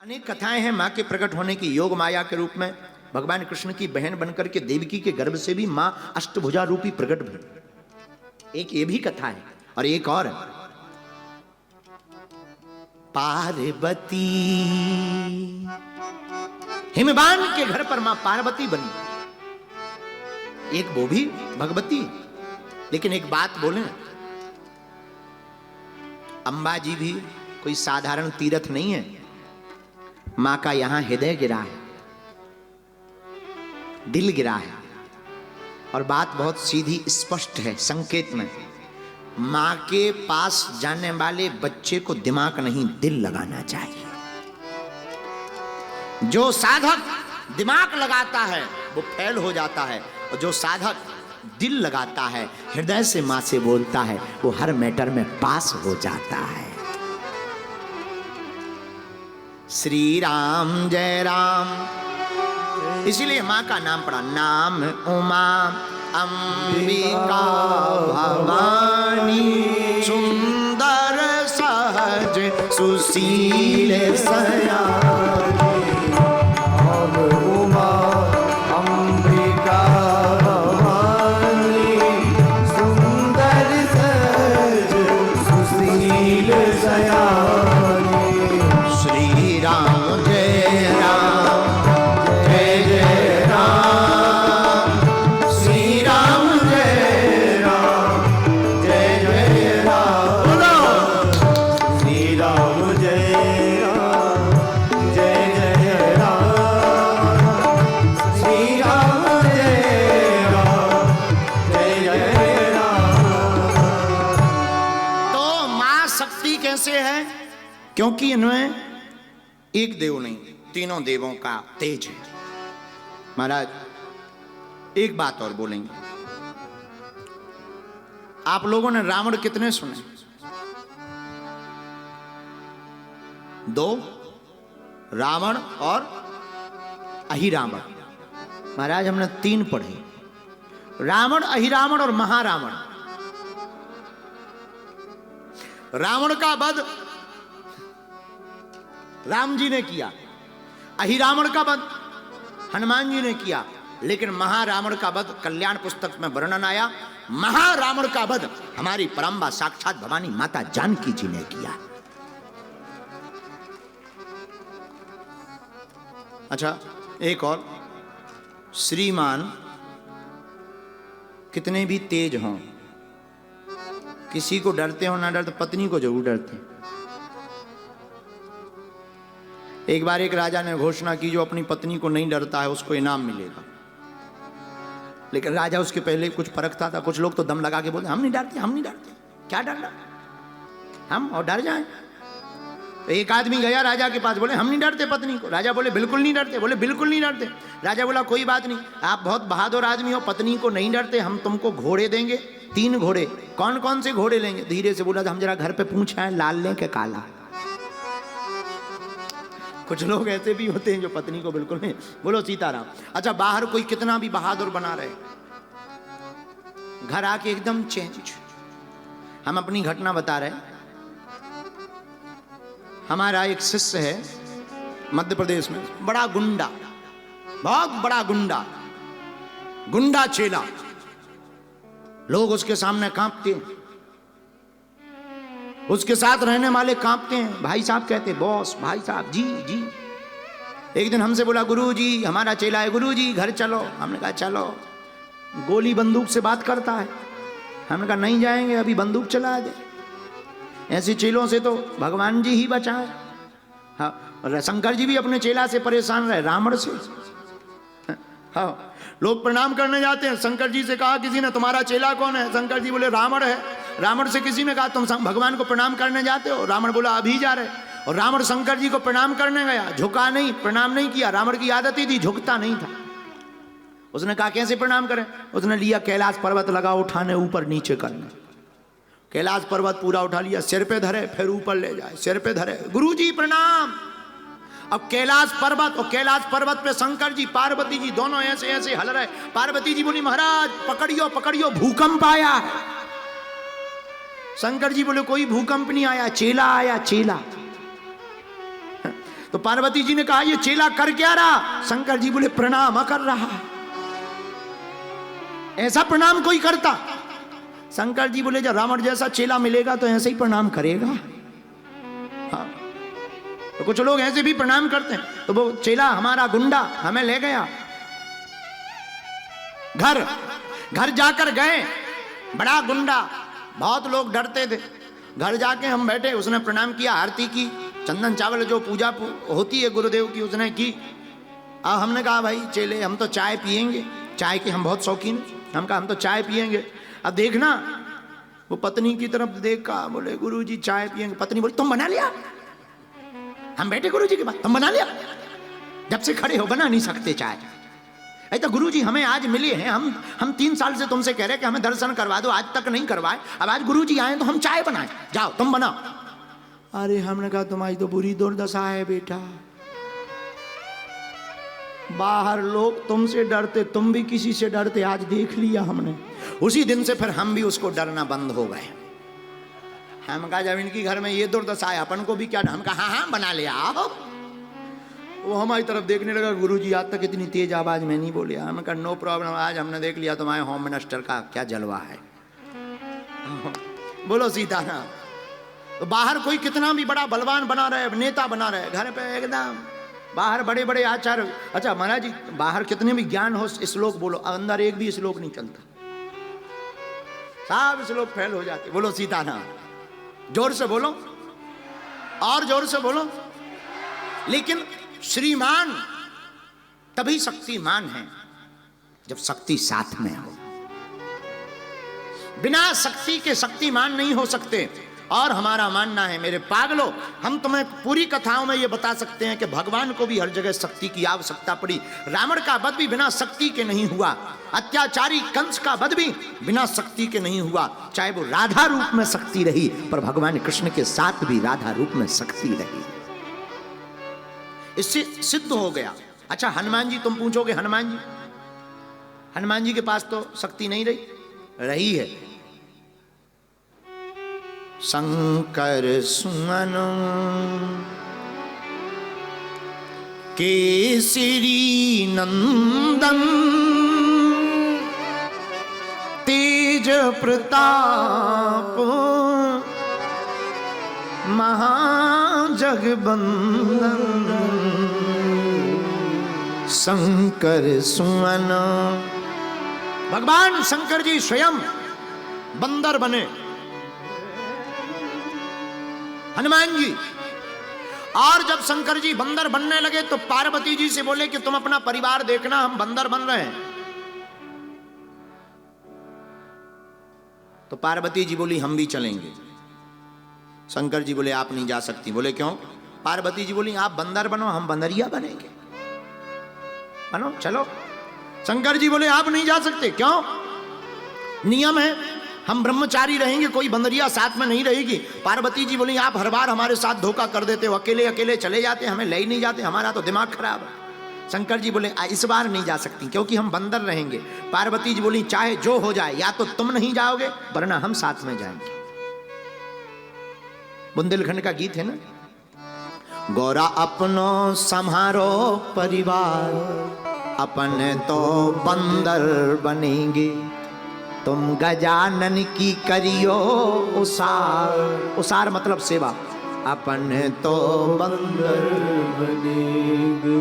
अनेक कथाएं हैं मां के प्रकट होने की। योग माया के रूप में भगवान कृष्ण की बहन बनकर के देवकी के गर्भ से भी मां अष्टभुजा रूपी प्रकट हुई। एक ये भी कथा है। और एक और, पार्वती, हिमवान के घर पर मां पार्वती बनी। एक वो भी भगवती। लेकिन एक बात बोले, अंबाजी भी कोई साधारण तीर्थ नहीं है। मां का यहां हृदय गिरा है, दिल गिरा है। और बात बहुत सीधी स्पष्ट है संकेत में। मां के पास जाने वाले बच्चे को दिमाग नहीं, दिल लगाना चाहिए। जो साधक दिमाग लगाता है वो फेल हो जाता है, और जो साधक दिल लगाता है, हृदय से मां से बोलता है, वो हर मैटर में पास हो जाता है। श्री राम जय राम, इसीलिए मां का नाम पड़ा। नाम उमा अंबिका भवानी, सुंदर सहज सुशील सयानी। उमा अंबिका भवानी, सुंदर सहज सुशील सयानी। श्री राम जय राम, जय जय राम। श्री राम जय राम, जय जय राम। श्री राम जय राम, जय जय राम। श्री राम जय राम, जय जय राम। तो मां शक्ति कैसे है? क्योंकि इनमें एक देव नहीं, तीनों देवों का तेज है। महाराज एक बात और बोलेंगे, आप लोगों ने रावण कितने सुने? 2, रावण और अहिरावण। महाराज हमने 3 पढ़े, रावण, अहिरावण और महारावण। रावण का वध राम जी ने किया, अहिरावण का वध हनुमान जी ने किया, लेकिन महारावण का वध कल्याण पुस्तक में वर्णन आया। महारावण का वध हमारी परम्बा साक्षात भवानी माता जानकी जी ने किया। अच्छा एक और, श्रीमान कितने भी तेज हों, किसी को डरते हो ना डरते, पत्नी को जरूर डरते। एक बार एक राजा ने घोषणा की, जो अपनी पत्नी को नहीं डरता है उसको इनाम मिलेगा। लेकिन राजा उसके पहले कुछ परखता था। कुछ लोग तो दम लगा के बोलते हम नहीं डरते, हम नहीं डरते, क्या डरना हम, और डर जाएं। तो एक आदमी गया राजा के पास, बोले हम नहीं डरते पत्नी को। राजा बोले बिल्कुल नहीं डरते, बोले बिल्कुल नहीं डरते। राजा बोला कोई बात नहीं, आप बहुत बहादुर आदमी हो, पत्नी को नहीं डरते, हम तुमको घोड़े देंगे, 3 घोड़े। कौन कौन से घोड़े लेंगे? धीरे से बोला, हम जरा घर पे पूछ आए, लाल लें के काला। कुछ लोग ऐसे भी होते हैं जो पत्नी को बिल्कुल नहीं। बोलो सीताराम। अच्छा बाहर कोई कितना भी बहादुर बना रहे, घर आके एकदम चेंज। हम अपनी घटना बता रहे। हमारा एक शिष्य है मध्य प्रदेश में, बड़ा गुंडा, बहुत बड़ा गुंडा, गुंडा चेला। लोग उसके सामने कांपते हैं, उसके साथ रहने वाले कांपते हैं। भाई साहब कहते, बॉस भाई साहब, जी जी। एक दिन हमसे बोला, गुरुजी हमारा चेला है, गुरुजी घर चलो। हमने कहा चलो। गोली बंदूक से बात करता है। हमने कहा नहीं जाएंगे, अभी बंदूक चला दे। ऐसे चेलों से तो भगवान जी ही बचाए। हाँ, शंकर जी भी अपने चेला से परेशान रहे, रावण से। हाँ, लोग प्रणाम करने जाते हैं, शंकर जी से कहा किसी ने तुम्हारा चेला कौन है? शंकर जी बोले रावण है। रावण से किसी ने कहा तुम भगवान को प्रणाम करने जाते हो? रावण बोला अभी जा रहे। और रावण शंकर जी को प्रणाम करने गया, झुका नहीं, प्रणाम नहीं किया। रावण की आदत ही थी, झुकता नहीं था। उसने कहा कैसे प्रणाम करें? उसने लिया कैलाश पर्वत लगा उठाने, ऊपर नीचे करने। कैलाश पर्वत पूरा उठा लिया, सिर पे धरे, फिर ऊपर ले जाए, सिर पे धरे, गुरुजी प्रणाम। अब कैलाश पर्वत, और कैलाश पर्वत पे शंकर जी पार्वती जी दोनों ऐसे ऐसे हल रहे। पार्वती जी बोली महाराज पकड़ियो पकड़ियो, भूकंप आया। शंकर जी बोले कोई भूकंप नहीं आया, चेला आया, चेला। तो पार्वती जी ने कहा ये चेला कर क्या रहा? शंकर जी बोले प्रणाम कर रहा। ऐसा प्रणाम कोई करता? शंकर जी बोले जब रावण जैसा चेला मिलेगा तो ऐसे ही प्रणाम करेगा। हाँ, तो कुछ लोग ऐसे भी प्रणाम करते हैं। तो वो चेला हमारा गुंडा हमें ले गया, घर घर जाकर गए, बड़ा गुंडा, बहुत लोग डरते थे। घर जाके हम बैठे, उसने प्रणाम किया, आरती की, चंदन चावल जो पूजा होती है गुरुदेव की उसने की। अब हमने कहा भाई चेले हम तो चाय पिएंगे, चाय के हम बहुत शौकीन। हम कहा हम तो चाय पिएंगे। अब देखना, वो पत्नी की तरफ देखा, बोले गुरुजी चाय पिएंगे। पत्नी बोली तुम बना लिया? हम बैठे गुरुजी के पास, तुम बना लिया? जब से खड़े हो बना नहीं सकते चाय? ऐसा तो गुरुजी हमें आज मिले हैं, हम 3 साल से तुमसे कह रहे कि हमें दर्शन करवा दो, आज तक नहीं करवाए। अब आज गुरुजी आए तो हम चाय बनाए, जाओ तुम बनाओ। अरे हमने कहा तुम्हारी तो बुरी दुर्दशा है बेटा, बाहर लोग तुमसे डरते, तुम भी किसी से डरते, आज देख लिया हमने। उसी दिन से फिर हम भी उसको डरना बंद हो गए। हम कहा जब इनकी घर में ये दुर्दशा है अपन को भी क्या? हम कहा हाँ बना लिया आओ। वो हमारी तरफ देखने लगा, गुरुजी आज तक इतनी तेज आवाज में नहीं बोले। हम कहा नो प्रॉब्लम, आज हमने देख लिया तुम्हारे होम मिनिस्टर का क्या जलवा है। बोलो सीताराम। तो बाहर कोई कितना भी बड़ा बलवान बना रहे, नेता बना रहे, घर पे एकदम बाहर बड़े बड़े आचार्य। अच्छा महाराज जी, बाहर कितने भी ज्ञान हो श्लोक बोलो, अंदर एक भी श्लोक नहीं चलता, सब श्लोक फेल हो जाते। बोलो सीताराम। जोर से बोलो, और जोर से बोलो। लेकिन श्रीमान तभी शक्तिमान है जब शक्ति साथ में हो। बिना शक्ति के शक्तिमान नहीं हो सकते। और हमारा मानना है मेरे पागलों, हम तुम्हें पूरी कथाओं में यह बता सकते हैं कि भगवान को भी हर जगह शक्ति की आवश्यकता पड़ी। रावण का वध भी बिना शक्ति के नहीं हुआ, अत्याचारी कंस का वध भी बिना शक्ति के नहीं हुआ। चाहे वो राधा रूप में शक्ति रही, पर भगवान कृष्ण के साथ भी राधा रूप में शक्ति रही। इससे सिद्ध हो गया। अच्छा हनुमान जी, तुम पूछोगे हनुमान जी के पास तो शक्ति नहीं रही है। शंकर सुमन केसरी नंदन तेज प्रताप महाजगबंदन शंकर सुमन। भगवान शंकर जी स्वयं बंदर बने, हनुमान जी। और जब शंकर जी बंदर बनने लगे तो पार्वती जी से बोले कि तुम अपना परिवार देखना, हम बंदर बन रहे हैं। तो पार्वती जी बोली हम भी चलेंगे। शंकर जी बोले आप नहीं जा सकती। बोले क्यों? पार्वती जी बोली आप बंदर बनो, हम बंदरिया बनेंगे। बनो चलो। शंकर जी बोले आप नहीं जा सकते। क्यों? नियम है, हम ब्रह्मचारी रहेंगे, कोई बंदरिया साथ में नहीं रहेगी। पार्वती जी बोली आप हर बार हमारे साथ धोखा कर देते हो, अकेले अकेले चले जाते, हमें ले ही नहीं जाते, हमारा तो दिमाग खराब है। शंकर जी बोले इस बार नहीं जा सकती क्योंकि हम बंदर रहेंगे। पार्वती जी बोली चाहे जो हो जाए, या तो तुम नहीं जाओगे वरना हम साथ में जाएंगे। बुंदेलखंड का गीत है ना, गौरा अपनो संहारो परिवार, अपने तो बंदर बनेंगे, तुम गजानन की करियो उसार। उसार मतलब सेवा। अपने तो बंदर बनेंगे।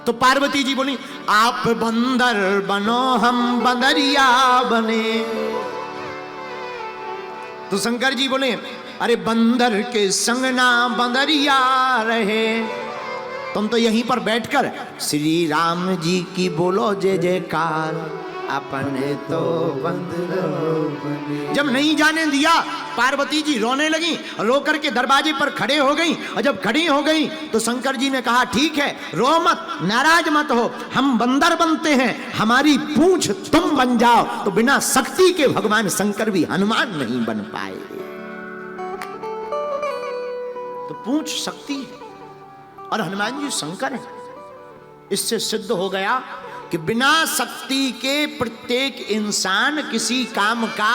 तो पार्वती जी बोली आप बंदर बनो, हम बंदरिया बने। तो शंकर जी बोले अरे बंदर के संग ना बंदरिया रहे, तुम तो यहीं पर बैठकर श्री राम जी की बोलो जय जयकार, अपने तो बंदर बने। जब नहीं जाने दिया पार्वती जी रोने लगी, रो करके दरवाजे पर खड़े हो गई। और जब खड़ी हो गई तो शंकर जी ने कहा ठीक है रो मत, नाराज मत हो, हम बंदर बनते हैं, हमारी पूंछ तुम बन जाओ। तो बिना शक्ति के भगवान शंकर भी हनुमान नहीं बन पाए। तो पूंछ शक्ति है और हनुमान जी शंकर है। इससे सिद्ध हो गया कि बिना शक्ति के प्रत्येक इंसान किसी काम का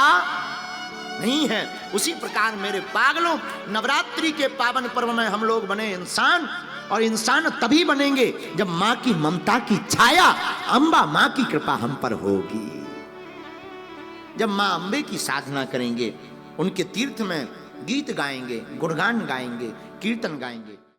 नहीं है। उसी प्रकार मेरे पागलों, नवरात्रि के पावन पर्व में हम लोग बने इंसान, और इंसान तभी बनेंगे जब मां की ममता की छाया, अंबा मां की कृपा हम पर होगी। जब मां अंबे की साधना करेंगे, उनके तीर्थ में गीत गाएंगे, गुणगान गाएंगे, कीर्तन गाएंगे।